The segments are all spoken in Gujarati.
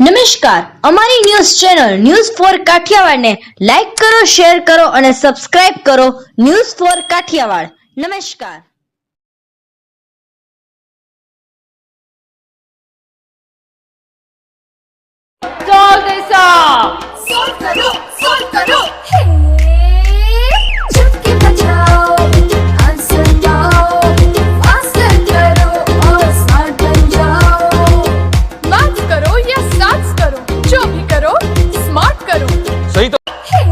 નમસ્કાર, અમારી ન્યૂઝ ચેનલ ન્યૂઝ ફોર કાઠિયાવાડને લાઈક કરો, શેર કરો અને સબસ્ક્રાઇબ કરો. News for Kathiawad. નમસ્કાર. Solve this up! Solve करो हे चुटकी बजाओ आंसर पाओ आंसर करो और स्मार्ट बन जाओ Maths करो या stats करो, जो भी करो स्मार्ट करो. सही तो हे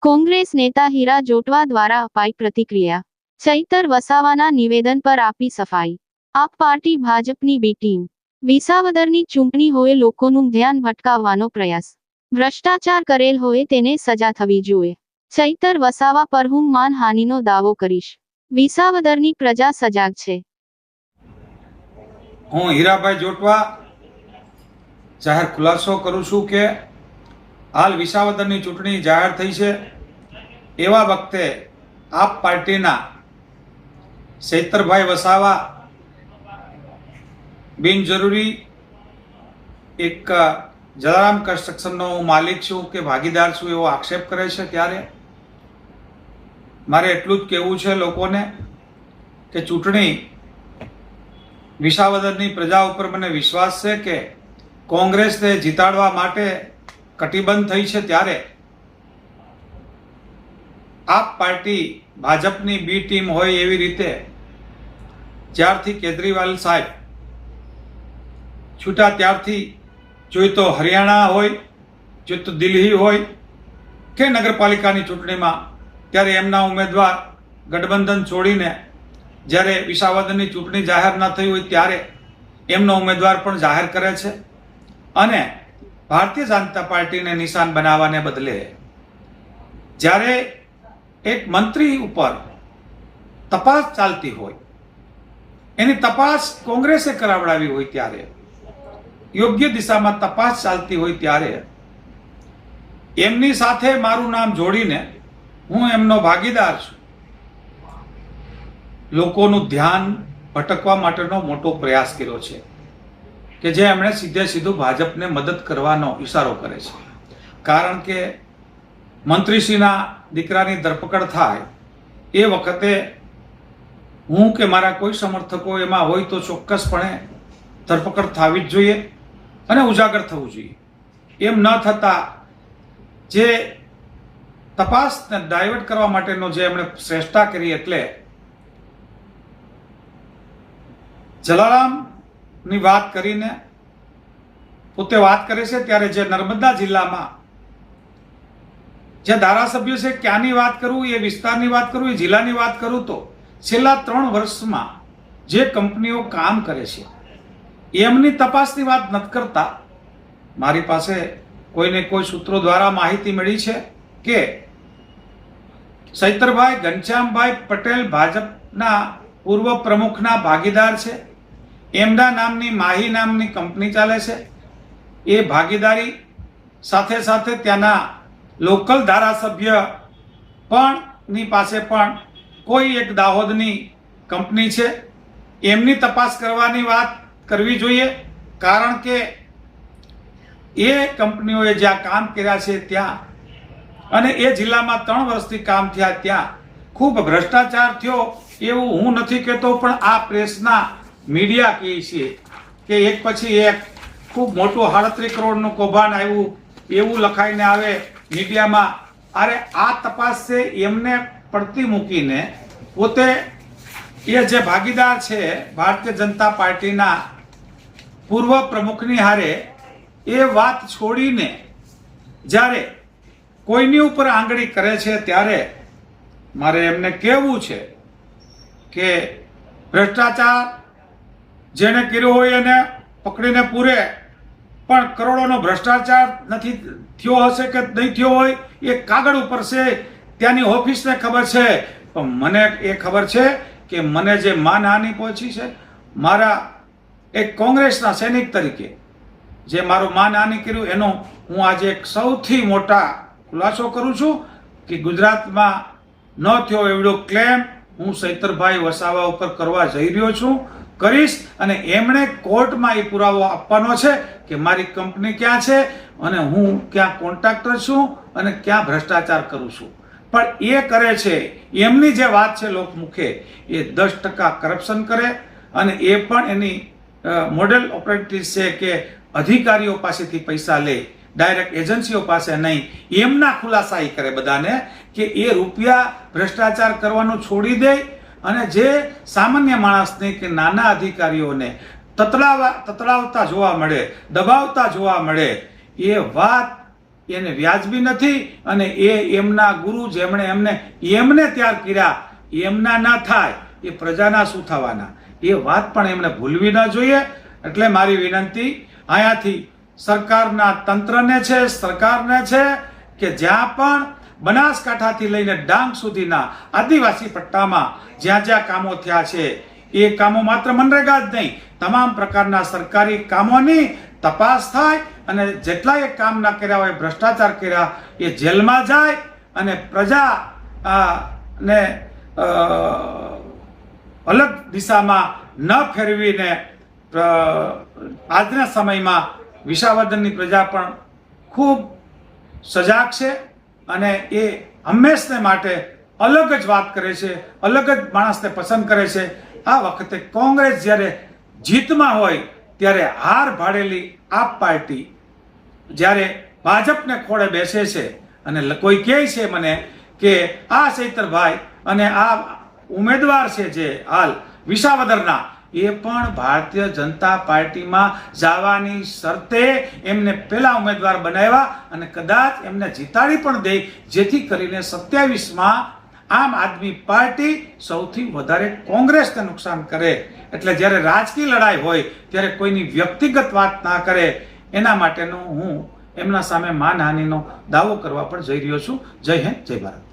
કોંગ્રેસ નેતા હીરા જોટવા દ્વારા અપાઈ પ્રતિક્રિયા. ચૈતર વસાવાના નિવેદન પર આપી સફાઈ. આપ પાર્ટી ભાજપની બી ટીમ. વિસાવદરની ચૂંટણી હોય, લોકોનું ધ્યાન ભટકાવવાનો પ્રયાસ. ભ્રષ્ટાચાર કરેલ હોય તેને સજા થવી જોઈએ. ચૈતર વસાવા પર હું માનહાનિનો દાવો કરીશ. વિસાવદરની પ્રજા સજાગ છે. હું હીરાભાઈ જોટવા જાહેર ખુલાસો કરું છું કે હાલ વિસાવદરની ચૂંટણી જાહેર થઈ છે. એવા વખતે આપ પાર્ટીના ચૈતરભાઈ વસાવા બિનજરૂરી એક જલારામ કન્સ્ટ્રક્શનનો હું માલિક છું કે ભાગીદાર છું એવો આક્ષેપ કરે છે, ત્યારે મારે એટલું જ કહેવું છે લોકોને કે ચૂંટણી વિસાવદરની પ્રજા ઉપર મને વિશ્વાસ છે કે કોંગ્રેસને જીતાડવા માટે કટિબદ્ધ થઈ છે. ત્યારે આપ પાર્ટી ભાજપની બી ટીમ હોય એવી રીતે જ્યારથી કેજરીવાલ સાહેબ છૂટા ત્યારથી જોઈ તો હરિયાણા હોય, જોઈ તો દિલ્હી હોય કે નગરપાલિકાની ચૂંટણીમાં, ત્યારે એમના ઉમેદવાર ગઠબંધન છોડીને જ્યારે વિસાવદરની ચૂંટણી જાહેર ન થઈ હોય ત્યારે એમનો ઉમેદવાર પણ જાહેર કરે છે. અને ભારતીય જનતા પાર્ટીને નિશાન બનાવવાને બદલે જ્યારે એક મંત્રી ઉપર તપાસ ચાલતી હોય, એની તપાસ કોંગ્રેસે કરાવડાવી હોય, ત્યારે યોગ્ય દિશામાં તપાસ ચાલતી હોય ત્યારે એમની સાથે મારું નામ જોડીને હું એમનો ભાગીદાર છું. લોકોનું ધ્યાન ભટકવા માટેનો મોટો પ્રયાસ કર્યો છે કે જે એમણે સીધે સીધું ભાજપને મદદ કરવાનો ઈશારો કરે છે. કારણ કે મંત્રીશ્રીના દીકરાની ધરપકડ થાય એ વખતે હું કે મારા કોઈ સમર્થકો એમાં હોય તો ચોક્કસપણે ધરપકડ થવી જ જોઈએ અને ઉજાગર થવું જોઈએ. એમ ન થતા જે તપાસને ડાયવર્ટ કરવા માટેનો જે એમણે શ્રેષ્ઠતા કરી, એટલે જલારામની વાત કરીને પોતે વાત કરે છે, ત્યારે જે નર્મદા જિલ્લામાં જે ધારાસભ્ય છે, ક્યાંની વાત કરું, એ વિસ્તારની વાત કરું, એ જિલ્લાની વાત કરું, તો છેલ્લા 3 વર્ષમાં જે કંપનીઓ કામ કરે છે એમની તપાસની વાત નથી કરતા. મારી પાસે કોઈને કોઈ સૂત્રો દ્વારા માહિતી મળી છે કે ચૈતરભાઈ ઘનશ્યામભાઈ પટેલ ભાજપના પૂર્વ પ્રમુખના ભાગીદાર છે. એમના નામની માહી નામની કંપની ચાલે છે. એ ભાગીદારી સાથે સાથે ત્યાંના લોકલ ધારાસભ્ય પણ ની પાસે પણ કોઈ એક દાહોદની કંપની છે. એમની તપાસ કરવાની વાત કરવી જોઈએ. કારણ કે એ કંપનીઓએ જ્યાં કામ કર્યા છે ત્યાં અને એ જિલ્લામાં 3 વર્ષથી કામ થયા ત્યાં ખૂબ ભ્રષ્ટાચાર થયો એવું હું નથી કહેતો, પણ આ પ્રેસના મીડિયા કહે છે કે એક પછી એક ખૂબ મોટું 38 કરોડનું કૌભાંડ આવ્યું એવું લખાઈને આવે મીડિયામાં. અરે આ તપાસ છે એમને પડતી મૂકીને પોતે એ જે ભાગીદાર છે ભારતીય જનતા પાર્ટીના પૂર્વ પ્રમુખની હારે એ વાત છોડીને જ્યારે કોઈની ઉપર આંગળી કરે છે, ત્યારે મારે એમને કહેવું છે કે ભ્રષ્ટાચાર જેને કર્યો હોય એને પકડીને પૂરે, પણ કરોડોનો ભ્રષ્ટાચાર નથી થયો હશે કે નહીં થયો હોય એ કાગળ ઉપર છે, ત્યાંની ઓફિસને ખબર છે. પણ મને એ ખબર છે કે મને જે માનહાનિ પહોંચી છે, મારા એક કોંગ્રેસના સૈનિક તરીકે જે મારું માનહાનિ કર્યું, એનો હું આજે એક સૌથી મોટા ખુલાસો કરું છું કે ગુજરાતમાં ન થયો એવડો ક્લેમ હું ચૈતરભાઈ વસાવા ઉપર કરવા જઈ રહ્યો છું. કરીશ અને એમણે કોર્ટમાં એ પુરાવો આપવાનો છે કે મારી કંપની ક્યાં છે અને હું ક્યાં કોન્ટ્રાક્ટર છું અને ક્યાં ભ્રષ્ટાચાર કરું છું. પણ એ કરે છે, એમની જે વાત છે લોકમુખે, એ 10% કરપ્શન કરે અને એ પણ એની મોડેલ ઓપરેટિવ છે કે અધિકારીઓ પાસેથી પૈસા લે, ડાયરેક્ટ એજન્સીઓ પાસે નહીં. એમના ખુલાસા એ કરે બધાને કે એ રૂપિયા ભ્રષ્ટાચાર કરવાનું છોડી દે અને જે સામાન્ય માણસને કે નાના અધિકારીઓને તતડાવતા જોવા મળે, દબાવતા જોવા મળે, એ વાત એને વ્યાજબી નથી અને એ એમના ગુરુ જેમણે એમને ત્યાર કર્યા એમના ના થાય, એ પ્રજાના શું થવાના, એ વાત પણ એમણે ભૂલવી ન જોઈએ. એટલે મારી વિનંતી અહીંયાથી સરકારના તંત્રને છે, સરકારને છે કે જ્યાં પણ બનાસકાંઠાથી લઈને ડાંગ સુધીના આદિવાસી પટ્ટામાં જ્યાં જ્યાં કામો થયા છે, એ કામો માત્ર મનરેગા જ નહીં, તમામ પ્રકારના સરકારી કામોની તપાસ થાય અને જેટલા એ કામ ના કર્યા હોય, ભ્રષ્ટાચાર કર્યા, એ જેલમાં જાય અને પ્રજા ને અલગ દિશામાં ન ફેરવીને આજના સમયમાં વિસાવદરની પ્રજા પણ ખૂબ સજાગ છે અને એ હંમેશને માટે અલગ જ વાત કરે છે, અલગ જ માણસને પસંદ કરે છે. આ વખતે કોંગ્રેસ જ્યારે જીતમાં હોય ત્યારે હાર ભાડેલી આપ પાર્ટી જ્યારે ભાજપને ખોળે બેસે છે અને કોઈ કહે છે મને કે આ ચૈતરભાઈ અને આ ઉમેદવાર છે જે હાલ વિસાવદરના, એ પણ ભારતીય જનતા પાર્ટીમાં જવાની શરતે એમને પેલા ઉમેદવાર બનાવ્યા અને કદાચ એમને જીતાડી પણ દે, જેથી કરીને 27માં આમ આદમી પાર્ટી સૌથી વધારે કોંગ્રેસને નુકસાન કરે. એટલે જ્યારે રાજકીય લડાઈ હોય ત્યારે કોઈની વ્યક્તિગત વાત ના કરે, એના માટેનો હું એમના સામે માનહાનિનો દાવો કરવા પણ જઈ રહ્યો છું. જય હિન્દ, જય ભારત.